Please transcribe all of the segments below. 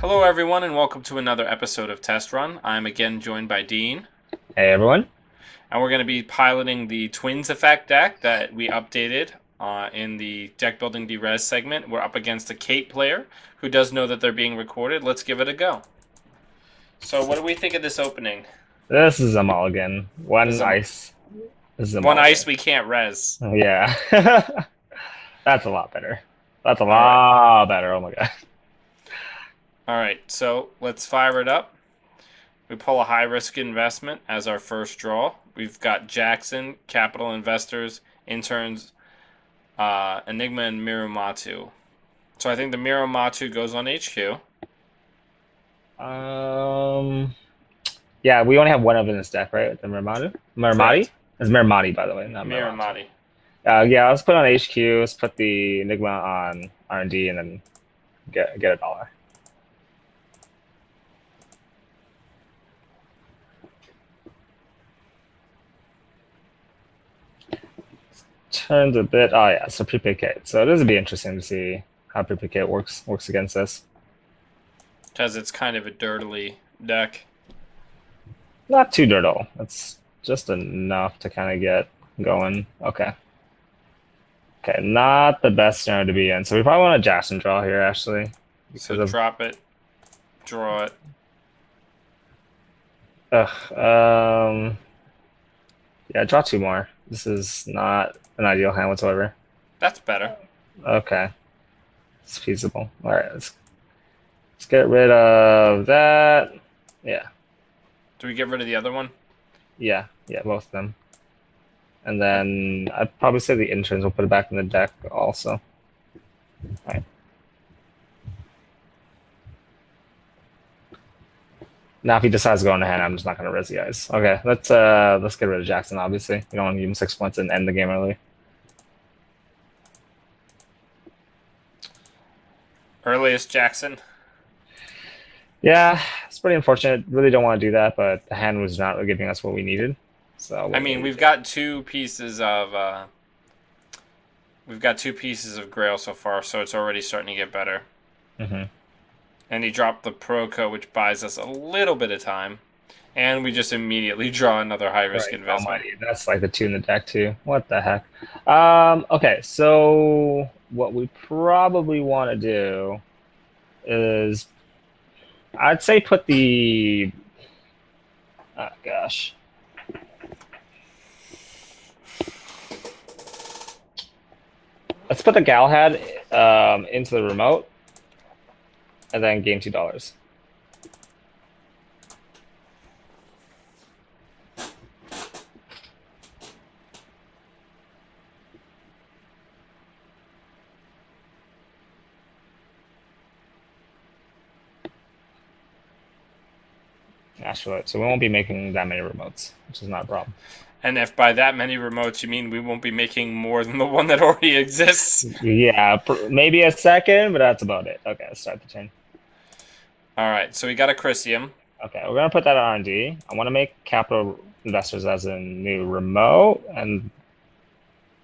Hello, everyone, and welcome to another episode of Test Run. I'm again joined by Dean, Hey everyone. and we're going to be piloting the Twins Effect deck that we updated in the Deck Building Derez segment. We're up against a Kate player who does know that they're being recorded. Let's give it a go. So, what do we think of this opening? This is a mulligan. There's One a ice. This is a one mulligan. ice we can't res. Yeah. That's a lot better. That's a All right, lot better. Oh my god. all right. So let's fire it up. We pull a high risk investment as our first draw. We've got Jackson, Capital Investors, Interns, Enigma, and Miramatu. So I think the Miramatu goes on HQ. Um yeah, we only have one of in this deck, right? The Miramati? Miramati? Correct. It's Miramati, by the way, not Miramati. Miramati. Yeah, let's put on HQ, let's put the Enigma on R&D and then get a dollar. Turns a bit. Oh yeah, so prepaid Kate. So this would be interesting to see how prepaid Kate works against this. Because it's kind of a dirtily deck. Not too dirtle. It's just enough to kind of get going. Okay. Okay, not the best scenario to be in. So we probably want a Jackson draw here, actually. So Because of drop it, draw it. yeah, draw two more. This is not an ideal hand whatsoever. That's better. Okay. It's feasible. Alright, let's get rid of that. Yeah. Do we get rid of the other one? Yeah, both of them. And then I'd probably say the interns will put it back in the deck also. All right. Now, if he decides to go in the hand, I'm just not going to res the guys. Okay, let's get rid of Jackson. Obviously, we don't want to give him 6 points and end the game early. Earliest Jackson. Yeah, it's pretty unfortunate. Really don't want to do that, but the hand was not giving us what we needed. So I mean, we've got two pieces of Grail so far, so it's already starting to get better. Mhm. And he dropped the Proco, which buys us a little bit of time. And we just immediately draw another high risk Right, investment. almighty. That's like the two in the deck too. What the heck? Okay, so what we probably want to do is, I'd say put the, oh gosh. Let's put the Galahad into the remote and then gain $2. Actually, so we won't be making that many remotes, which is not a problem. And if by that many remotes you mean we won't be making more than the one that already exists. Yeah, maybe a second, but that's about it. Okay, let's start the turn. All right, so we got a Chrysium. Okay, we're gonna put that on R&D. I want to make capital investors as a new remote and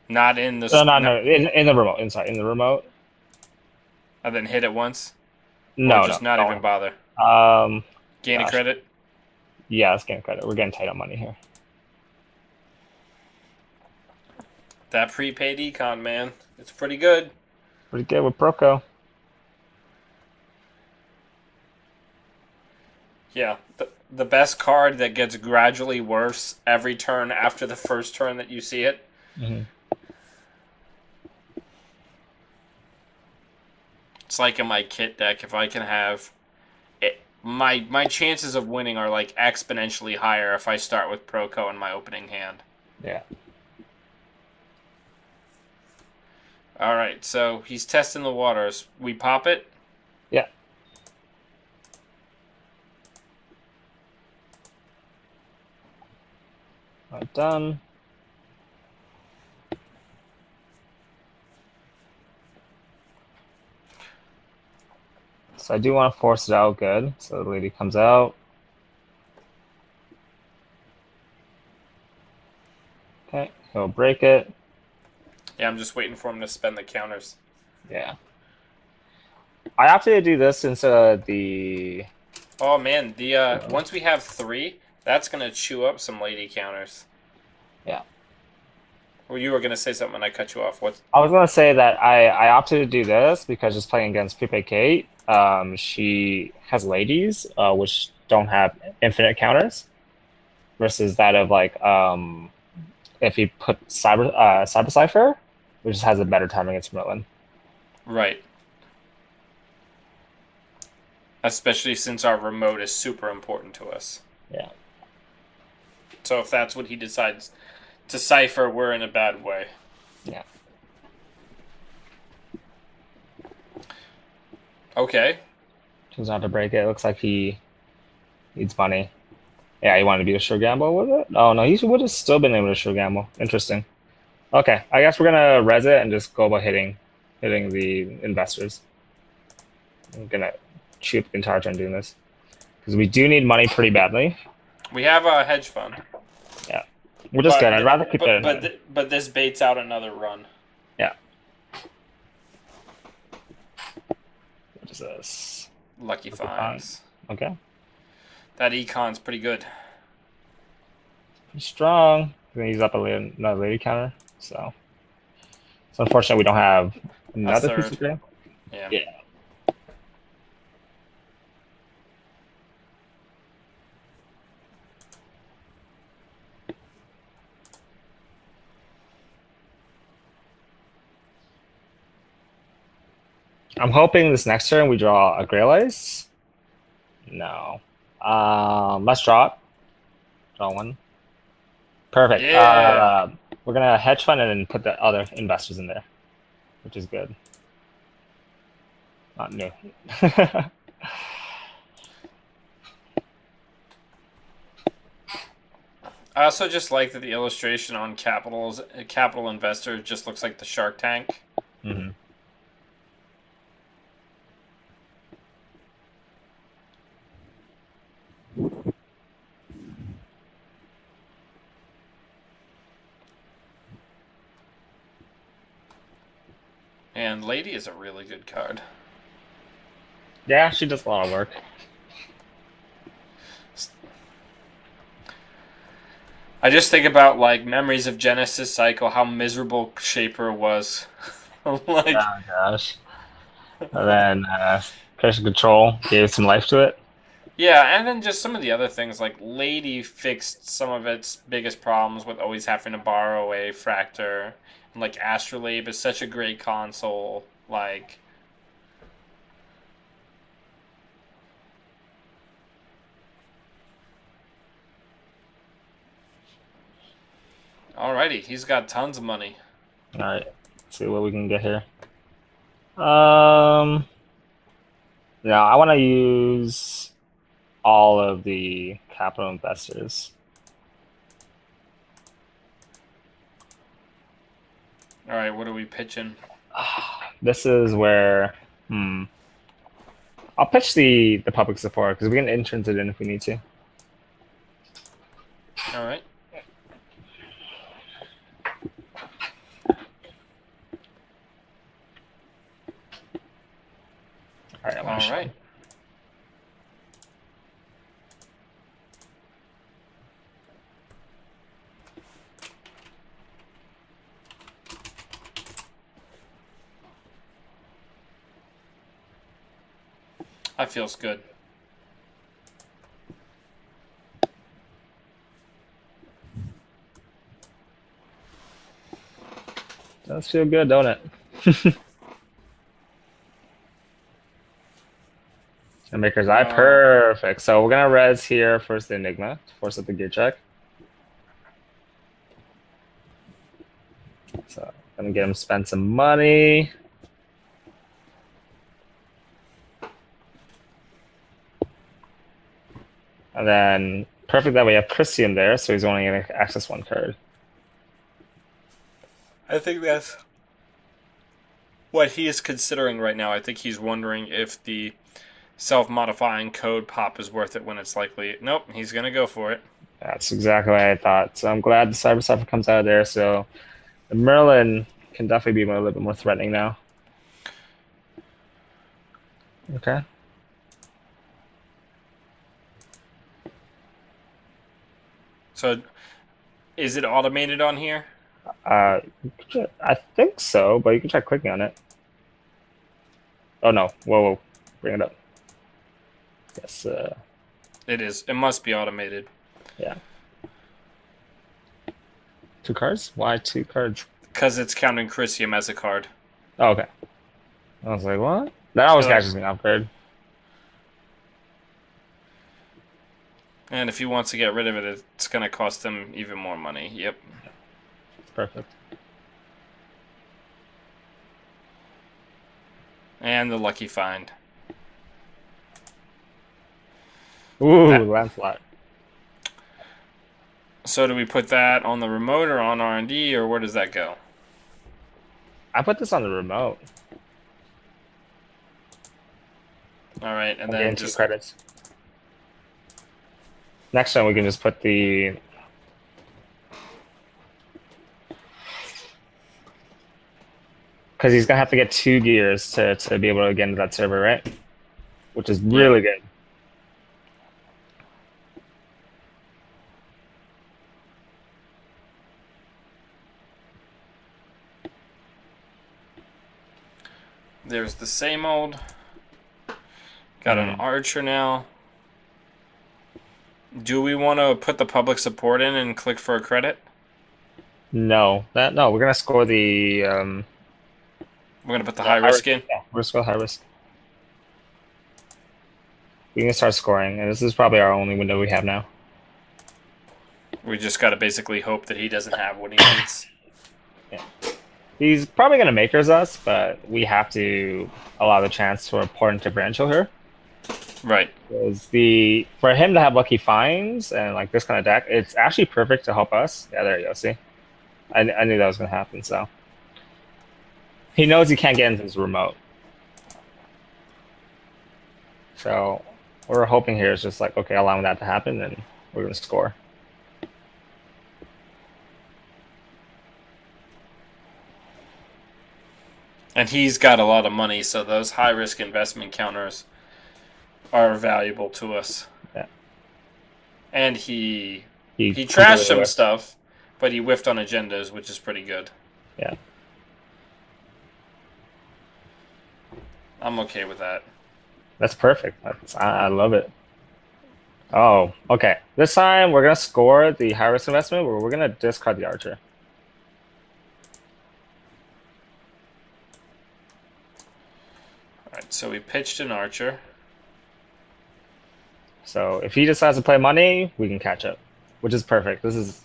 Not in the. no, in the remote. Inside in the remote. And then hit it once. Or No, just not even bother. Gain a Gosh. credit. Yeah, let's get credit. We're getting tight on money here. That prepaid econ, man. It's pretty good. Pretty good with Proco. Yeah. The best card that gets gradually worse every turn after the first turn that you see it. Mm-hmm. It's like in my kit deck, if I can have it, my chances of winning are like exponentially higher if I start with Proco in my opening hand. Yeah. All right, so he's testing the waters. We pop it. Yeah. Done. So I do want to force it out good. So the lady comes out. Okay, he'll break it. Yeah, I'm just waiting for him to spend the counters. Yeah. I opted to do this instead of the. Oh man, the once we have 3, that's gonna chew up some lady counters. Yeah. Well, you were gonna say something and I cut you off. What? I was gonna say that I opted to do this because just playing against prepaid Kate, she has ladies, which don't have infinite counters, versus that of like if you put Cyber Cipher, which has a better timing against Merlin. Right. Especially since our remote is super important to us. Yeah. So if that's what he decides to cipher, we're in a bad way. Yeah. Okay. Choose not to break it. Looks like he needs money. Yeah, he wanted to be a sure gamble with it. Oh no, he would have still been able to sure gamble. Interesting. Okay, I guess we're gonna res it and just go about hitting the investors. I'm gonna chew up the entire turn doing this because we do need money pretty badly. We have a hedge fund. Yeah, we're just good. I'd rather keep it. But this baits out another run. Yeah. What is this? Lucky finds. Okay. That econ's pretty good. Pretty strong. We're gonna use up another lady counter. So it's unfortunate we don't have another piece of game. Yeah. Yeah. I'm hoping this next turn we draw a Grail Ace. No. Let's draw it. Draw one. Perfect. Yeah. We're gonna hedge fund it and put the other investors in there, which is good. Not new. I also just like that the illustration on capital investor just looks like the Shark Tank. Mm-hmm. And Lady is a really good card. Yeah, she does a lot of work. I just think about like Memories of Genesis Cycle, how miserable Shaper was. Like, Oh gosh. And then Pressure Control gave some life to it. yeah, and then just some of the other things, like Lady fixed some of its biggest problems with always having to borrow a Fractor. And like Astrolabe is such a great console. Like, alrighty, he's got tons of money. All right, let's see what we can get here. Um, yeah, I want to use all of the capital investors. All right, what are we pitching? This is where, I'll pitch the public support because we can entrance it in if we need to. All right. All right. That feels good. Does feel good, don't it? And Maker's Eye, perfect. So we're gonna res here first the Enigma to force up the gear check. So gonna get him spend some money. And then perfect that we have Christian there, so he's only gonna access one card. I think that's what he is considering right now. I think he's wondering if the self-modifying code pop is worth it when it's likely. Nope, he's gonna go for it. That's exactly what I thought. So I'm glad the Cyber Cipher comes out of there. So the Merlin can definitely be a little bit more threatening now. Okay. So is it automated on here? I think so, but you can try clicking on it. Oh no! Whoa, whoa. Bring it up. Yes. It is. It must be automated. Yeah. 2 cards? Why 2 cards? Because it's counting Chrysium as a card. Oh, okay. I was like, what? That always Like, catches me off guard. and if he wants to get rid of it, it's going to cost him even more money. Yep. It's perfect. And the lucky find. Ooh, That. Lancelot. So do we put that on the remote or on R&D, or where does that go? I put this on the remote. All right, and I'm then getting two just credits. Next time we can just put the. Because he's gonna have to get 2 gears to be able to get into that server, right? Which is yeah. really good. There's the same old. Got an archer now. Do we want to put the public support in and click for a credit? No, no. We're gonna score the We're gonna put the high risk in. Yeah, we're gonna score high risk. We can start scoring, and this is probably our only window we have now. We just gotta basically hope that he doesn't have what he needs. Yeah. He's probably gonna makers us, but we have to allow the chance for a important differential here. Right. Because for him to have lucky finds and like this kind of deck, it's actually perfect to help us. Yeah, there you go. See, I knew that was gonna happen. So he knows he can't get into his remote. So what we're hoping here is just like, okay, allowing that to happen, and we're gonna score. And he's got a lot of money, so those high risk investment counters are valuable to us. Yeah. And he He trashed some whiffed. stuff, but he whiffed on agendas, which is pretty good. Yeah. I'm okay with that. That's perfect. I love it. Oh, okay. This time we're gonna score the high risk investment, where we're gonna discard the archer. Alright, so we pitched an archer. So if he decides to play money, we can catch up, which is perfect. This is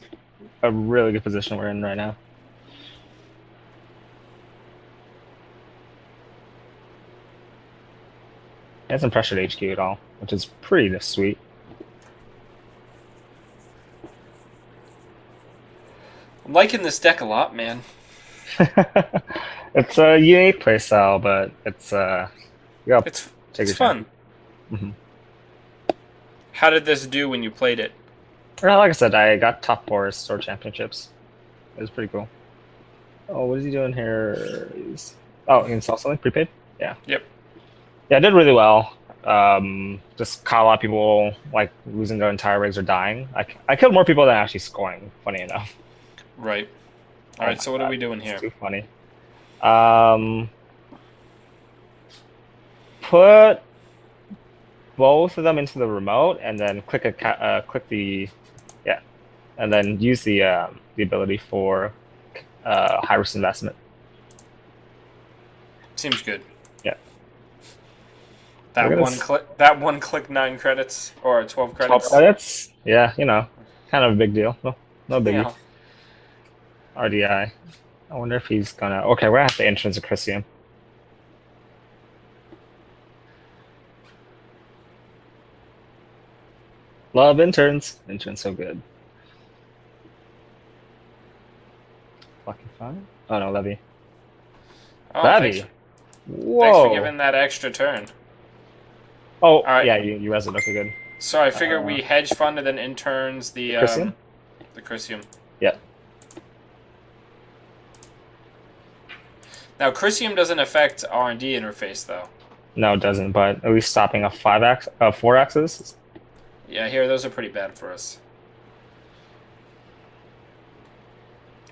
a really good position we're in right now. He hasn't pressured HQ at all, which is pretty sweet. I'm liking this deck a lot, man. It's a unique playstyle, but it's take It's your fun. time. How did this do when you played it? Well, like I said, I got top 4 store championships. It was pretty cool. Oh, what is he doing here? Oh, he installed something prepaid. Yeah. Yep. Yeah, I did really well. Just caught a lot of people like losing their entire rigs or dying. I killed more people than actually scoring. Funny enough. Right. All right. So what are we doing here? It's too funny. Put both of them into the remote, and then click and then use the ability for high risk investment. Seems good. Yeah. That one click 9 credits or 12 credits. 12 credits. Yeah, kind of a big deal. No biggie. Yeah. RDI. I wonder if he's gonna. Okay, we're gonna have to entrance a Chrysium. Love interns. Interns so good. Fucking fine. Oh no, Levy. Oh, Levy. thanks Whoa. for giving that extra turn. Oh, All right. yeah, you res it. Okay, good. So I figure we hedge funded and interns the Chrysium? the Chrysium. Yeah. Now Chrysium doesn't affect R&D interface though. No, it doesn't. But at least stopping a 5x, 4x's. Yeah, here those are pretty bad for us.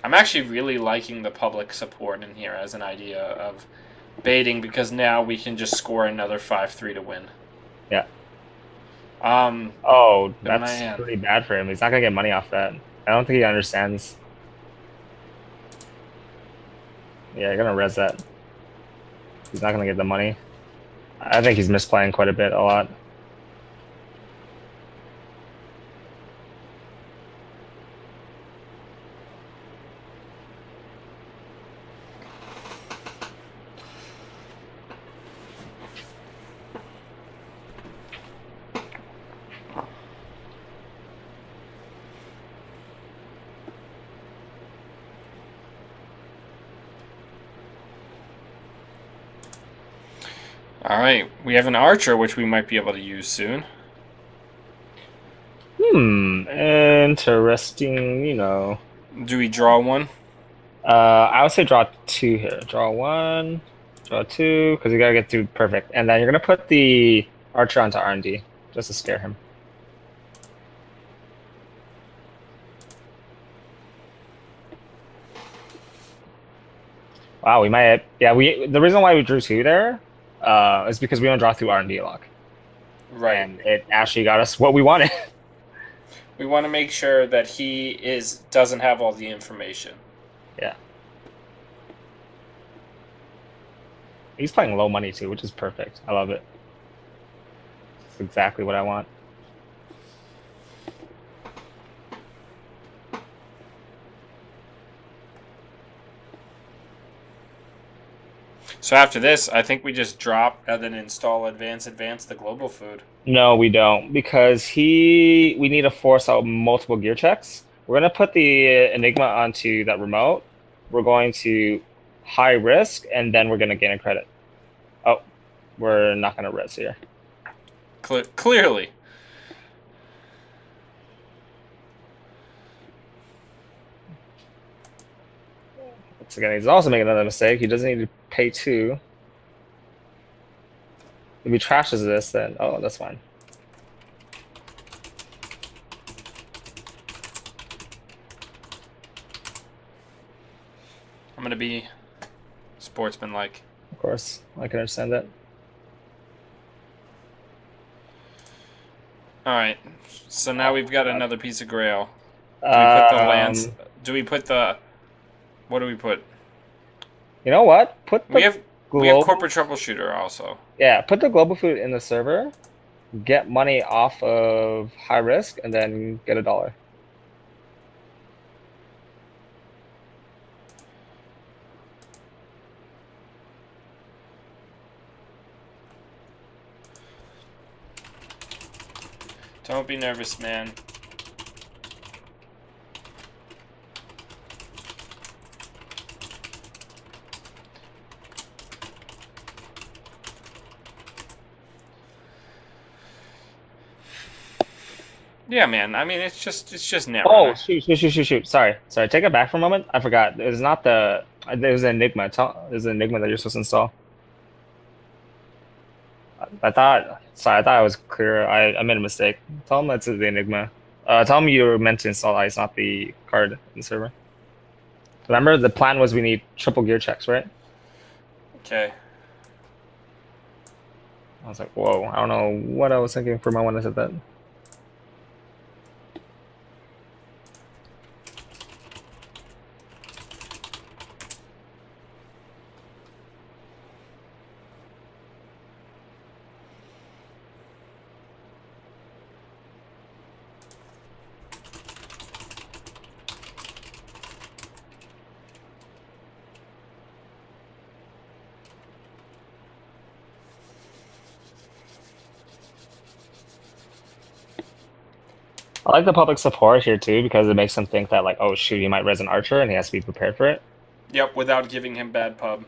I'm actually really liking the public support in here as an idea of baiting because now we can just score another 5-3 to win. Yeah. Um, Oh, that's man, pretty bad for him. He's not gonna get money off that. I don't think he understands. Yeah, you're gonna res that. He's not gonna get the money. I think he's misplaying quite a lot. all right, we have an archer which we might be able to use soon. Interesting. Do we draw one? I would say draw two here. Draw one, draw two, because you gotta get two perfect, and then you're gonna put the archer onto R&D just to scare him. Wow, we might. Yeah, we. The reason why we drew two there, is because we don't draw through R&D lock, Right. and it actually got us what we wanted. We want to make sure that he doesn't have all the information. Yeah. He's playing low money too, which is perfect. I love it. It's exactly what I want. So after this, I think we just drop and then install advance the global food. No, we don't, because we need to force out multiple gear checks. We're gonna put the Enigma onto that remote. We're going to high risk, and then we're gonna gain a credit. Oh, we're not gonna res here. Clearly. Once again, he's also making another mistake. He doesn't need to pay two. If he trashes this, then oh, that's fine. I'm going to be sportsmanlike. Of course, I can understand that. All right. So now we've got another piece of grail. Do we put the lands? Do we put the? What do we put? You know what? Put the We have corporate troubleshooter also. Yeah, put the global food in the server, get money off of high risk, and then get $1. Don't be nervous, man. Yeah, man. I mean, it's just net. Oh, shoot. Sorry. Take it back for a moment. I forgot. It was not the. It was an Enigma. There's an Enigma that you're supposed to install. I thought. Sorry, I thought I was clear. I made a mistake. Tell him that's the Enigma. Tell him you were meant to install ice, not the card in the server. Remember, the plan was we need triple gear checks, right? Okay. I was like, whoa. I don't know what I was thinking for my when I said that. I like the public support here too because it makes him think that like, oh shoot, he might res an archer and he has to be prepared for it. Yep, without giving him bad pub.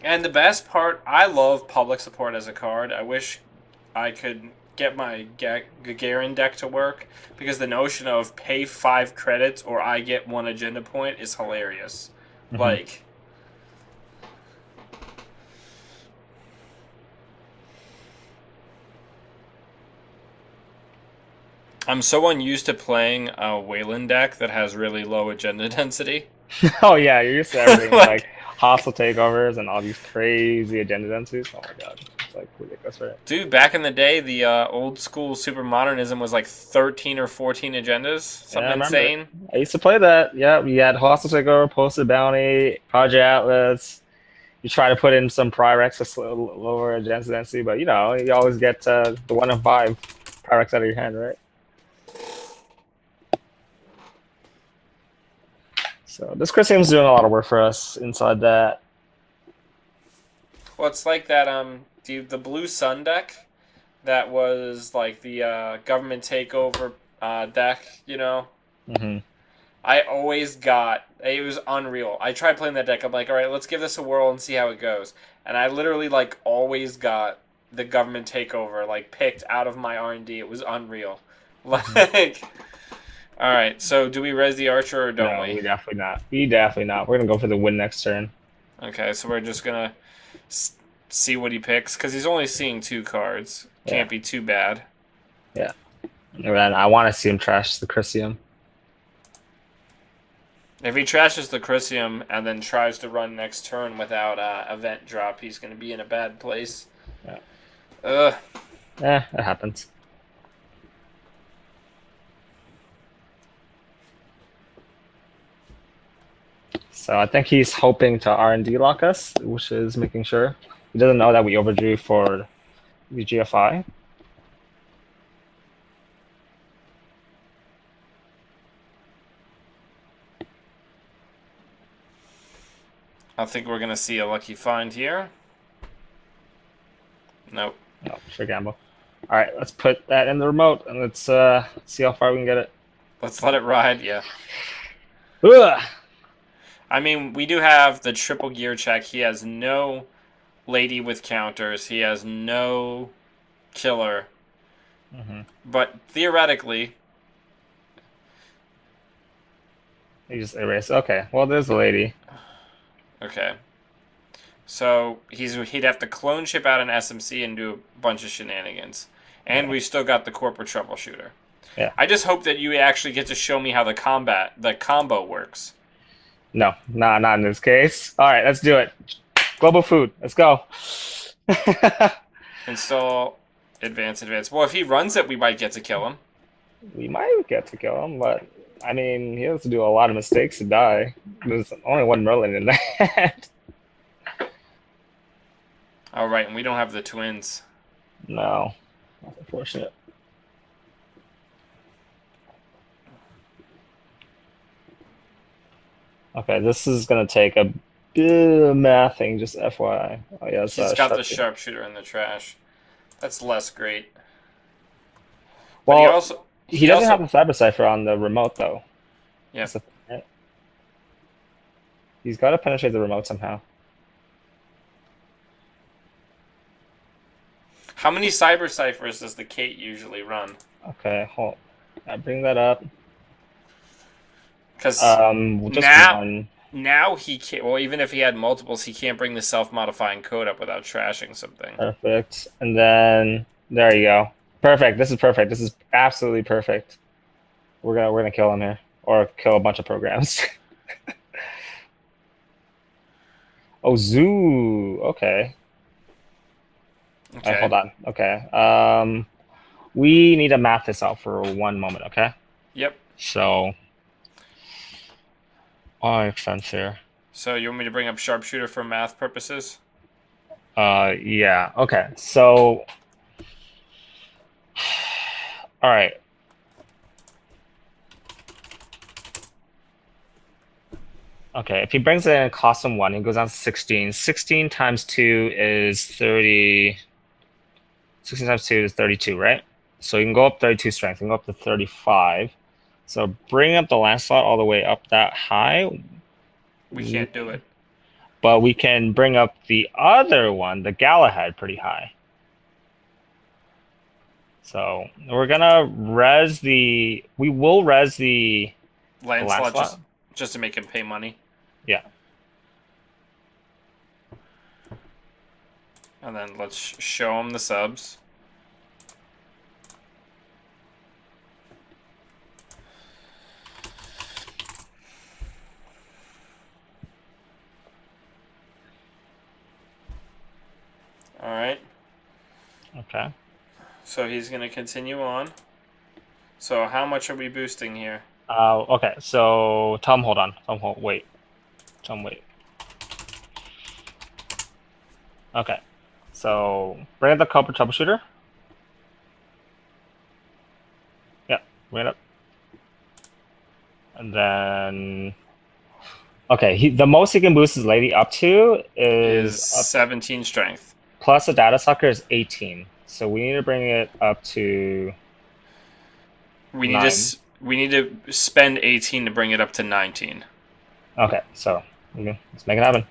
And the best part, I love public support as a card. I wish I could get my Gagarin deck to work because the notion of pay 5 credits or I get 1 agenda point is hilarious. Mhm. Like, I'm so unused to playing a Wayland deck that has really low agenda density. Oh yeah, you're used to everything like Like, hostile takeovers and all these crazy agenda densities. Oh my god, it's like ridiculous, right? dude, back in the day, the old school super modernism was like 13 or 14 agendas, Yeah, I something remember. insane. I used to play that. Yeah, we had hostile takeover, posted bounty, Project Atlas. You try to put in some Pyrex to lower agenda density, but you always get the 1 in 5 Pyrex out of your hand, right? So this Chrysium's doing a lot of work for us inside that. Well, it's like that the Blue Sun deck that was like the government takeover deck, you know. Hmm. I always got it was unreal. I tried playing that deck. I'm like, all right, let's give this a whirl and see how it goes. And I literally like always got the government takeover like picked out of my R&D. It was unreal. Hmm. Like, all right, so do we res the archer or don't No, we? we definitely not. We definitely not. We're gonna go for the win next turn. Okay, so we're just gonna see what he picks because he's only seeing 2 cards. Yeah, Can't be too bad. yeah. And then I want to see him trash the Chrysium. If he trashes the Chrysium and then tries to run next turn without event drop, he's going to be in a bad place. Yeah. Ugh. It happens. So I think he's hoping to R&D lock us, which is making sure he doesn't know that we overdrew for the GFI. I think we're going to see a lucky find here. Nope. No, sure gamble. All right, let's put that in the remote and let's see how far we can get it. Let's let it ride, yeah. Ugh! I mean, we do have the triple gear check. He has no lady with counters. He has no killer. Mm-hmm. But theoretically, He just erased. Okay, well, there's the lady. okay. So he'd have to clone ship out an SMC and do a bunch of shenanigans. And Yeah, we still got the corporate troubleshooter. yeah. I just hope that you actually get to show me how the combo works. No, nah, not in this case. All right, let's do it. Global food. Let's go. Install, advance. Well, if he runs it, we might get to kill him. We might get to kill him, but I mean, he has to do a lot of mistakes to die. There's only one Merlin in that. All right, and we don't have the twins. No, that's unfortunate. Okay, this is gonna take a bit of mathing, just FYI. Oh yeah, it's He's got the sharpshooter. sharpshooter in the trash. That's less great. But he Well, also he he doesn't have also the cyber cipher on the remote though. yeah. That's the thing, right? He's got to penetrate the remote somehow. How many cyber ciphers does the Kate usually run? Okay, hold. I bring that up. Because Just now one. now he can't. Well, even if he had multiples, he can't bring the self-modifying code up without trashing something. Perfect. And then there you go. Perfect. This is perfect. This is absolutely perfect. We're gonna kill him here, or kill a bunch of programs. Oh, zoo. Okay. All right, Okay. hold on. Okay. We need to map this out for one moment. Okay. Yep. So, makes sense here. So you want me to bring up sharpshooter for math purposes? Yeah. Okay. So, all right. Okay, if he brings it in and costs him 1, he goes down to 16. 16 times 2 is 30. 16 times 2 is 32, right? So you can go up 32 strength. You can go up to 35. So bring up the Lancelot all the way up that high. We can't do it. But we can bring up the other one, the Galahad, pretty high. So we're gonna res the. We will res the Lancelot Lancelot. just to make him pay money. Yeah. And then let's show him the subs. Okay. So he's going to continue on. So how much are we boosting here? Okay. So Tom, hold on. Tom, wait. Tom, wait. Okay. So bring up the Cobra troubleshooter. Yeah, bring it up. And then okay, the most he can boost his lady up to Is is up 17 strength. plus a data sucker is 18. So we need to bring it up to We need 9. to we need to spend 18 to bring it up to 19. Okay, so okay, let's make it happen.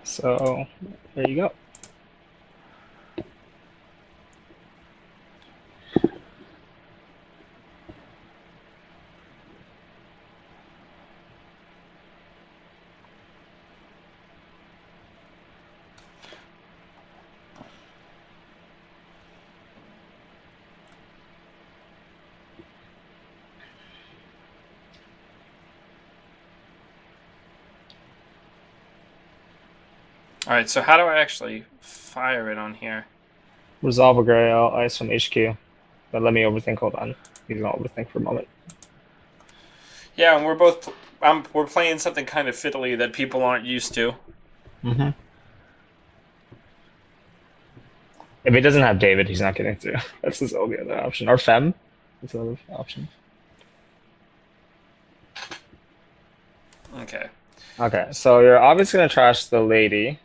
So there you go. All right, so how do I actually fire it on here? Resolve a Grail, ice from HQ. But let me overthink. Hold on. He's gonna overthink for a moment. Yeah, and we're both we're playing something kind of fiddly that people aren't used to. Mm-hmm. If he doesn't have David, he's not getting through. That's his only other option. Or Fem. That's another option. Okay. Okay, so you're obviously gonna trash the lady.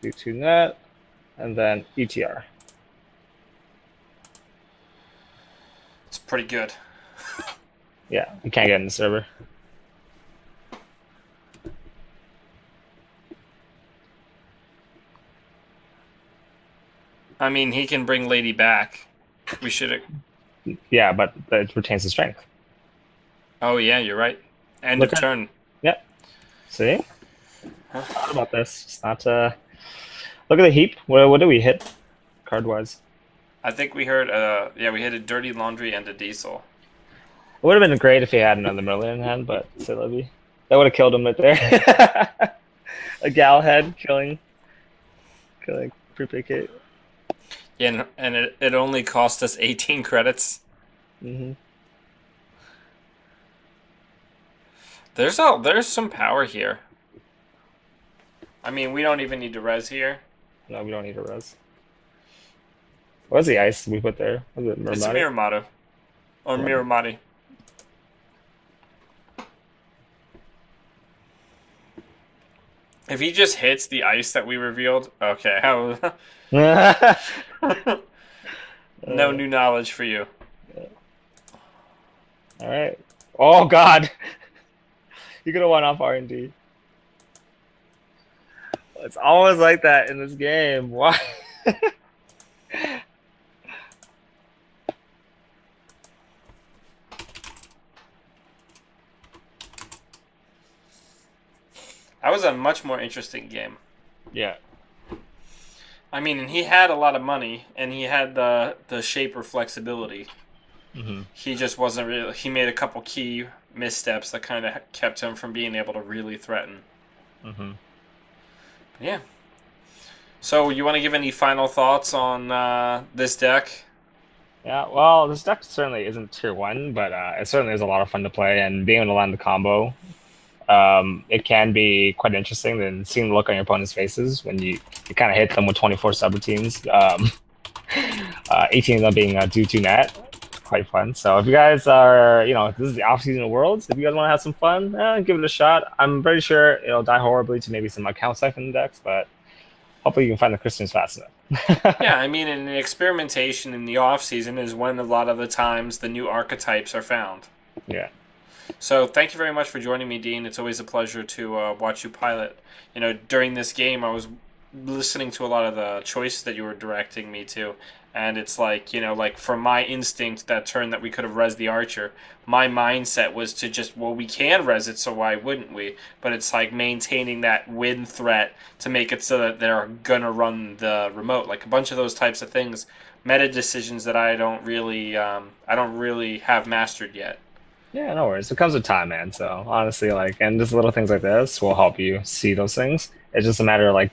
Do 2 net, and then ETR. It's pretty good. Yeah, you can't get in the server. I mean, he can bring Lady back. We should. Yeah, but it retains the strength. Oh yeah, you're right. End Look of at turn. yeah. See? Thought about this. It's not look at the heap. What do we hit card wise? I think we heard. Yeah, we hit a dirty laundry and a diesel. It would have been great if he had another Merlin in hand, but c'est la vie. That would have killed him right there. A gal head killing prepaid. Yeah, and it only cost us 18 credits. Mm-hmm. There's some power here. I mean, we don't even need to res here. No, we don't need a res. What's the ice we put there? Was it It's a Murmati? Miramata. Or Yeah. Miramati. If he just hits the ice that we revealed, okay. No new knowledge for you. All right. Oh God, you could have won off R&D. It's always like that in this game. Why? That was a much more interesting game. Yeah. I mean, and he had a lot of money, and he had the shaper flexibility. Mm-hmm. He just wasn't really. He made a couple key missteps that kind of kept him from being able to really threaten. Mm-hmm. Yeah. So, you want to give any final thoughts on this deck? Yeah. Well, this deck certainly isn't tier 1, but it certainly is a lot of fun to play, and being able to land the combo. It can be quite interesting than seeing the look on your opponent's faces when you kind of hit them with 24 subroutines. 18 of them being due to net. Quite fun. So if you guys are, this is the off season of Worlds. If you guys want to have some fun, give it a shot. I'm pretty sure it'll die horribly to maybe some account siphon decks, but hopefully you can find the Christians fast enough. Yeah, I mean, and the experimentation in the off season is when a lot of the times the new archetypes are found. Yeah. So thank you very much for joining me, Dean. It's always a pleasure to watch you pilot. During this game, I was listening to a lot of the choices that you were directing me to, and it's like, like for my instinct, that turn that we could have res the archer, my mindset was to just, well, we can res it, so why wouldn't we? But it's like maintaining that win threat to make it so that they're gonna run the remote, like a bunch of those types of things, meta decisions that I don't really have mastered yet. Yeah, no worries. It comes with time, man. So honestly, like, and just little things like this will help you see those things. It's just a matter of like,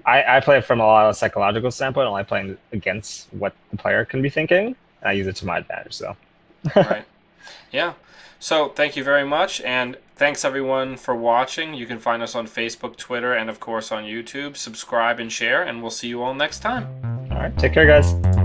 I play it from a lot of psychological standpoint. I like playing against what the player can be thinking, and I use it to my advantage. So, Right. Yeah. So thank you very much, and thanks everyone for watching. You can find us on Facebook, Twitter, and of course on YouTube. Subscribe and share, and we'll see you all next time. all right, take care, guys.